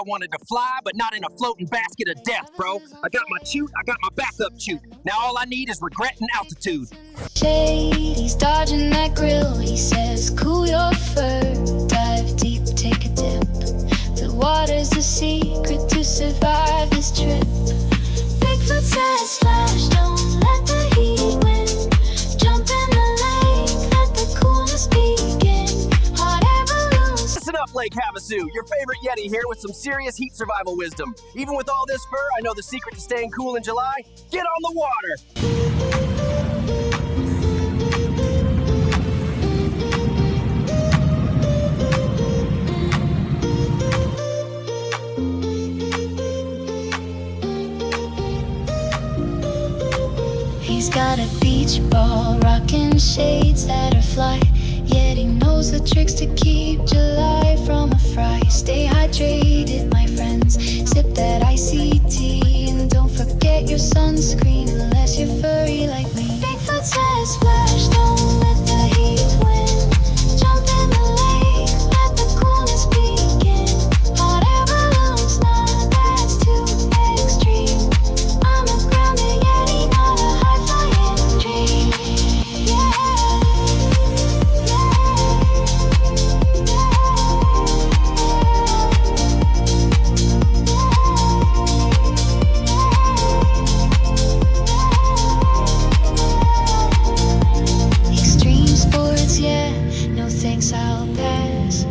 wanted to fly, but not in a floating basket of death, bro. I got my chute, I got my backup chute. Now all I need is regret and altitude. Shade, he's dodging that grill. He says, cool your fur, dive deep, take a dip. The water's the secret to survive this trip. Bigfoot says, splash, don't let the heat win. Jump in the lake, let the coolness begin. Hot air balloons. Listen up, Lake Havasu, your favorite Yeti here with some serious heat survival wisdom. Even with all this fur, I know the secret to staying cool in July. Get on the water. He's got a beach ball, rocking shades that are fly. Yet he knows the tricks to keep July from a fry. Stay hydrated, my friends, sip that icy tea. And don't forget your sunscreen unless you're furry like me. Bigfoot says, splash, don't let the heat win. Jump in the lake, let the coolness begin. Hot air balloons, nah, that's too extreme. I'm a grounded Yeti, not a high-flying dream. Extreme sports, yeah, no thanks, I'll pass.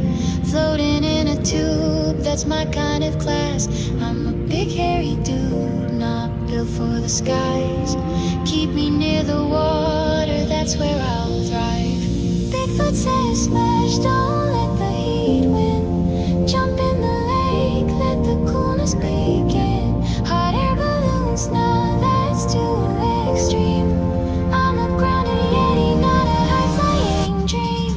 Floating in a tube, that's my kind of class. I'm a big hairy dude, not built for the skies. Keep me near the water, that's where I'll thrive. Bigfoot says, smash, don't let the heat win. Jump in the lake, let the coolness begin. Hot air balloons, nah, that's too extreme. I'm a grounded Yeti, not a high-flying dream.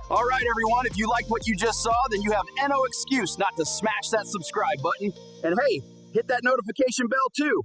All right, everyone, if you liked what you just saw, then you have no excuse not to smash that subscribe button. And hey, hit that notification bell too.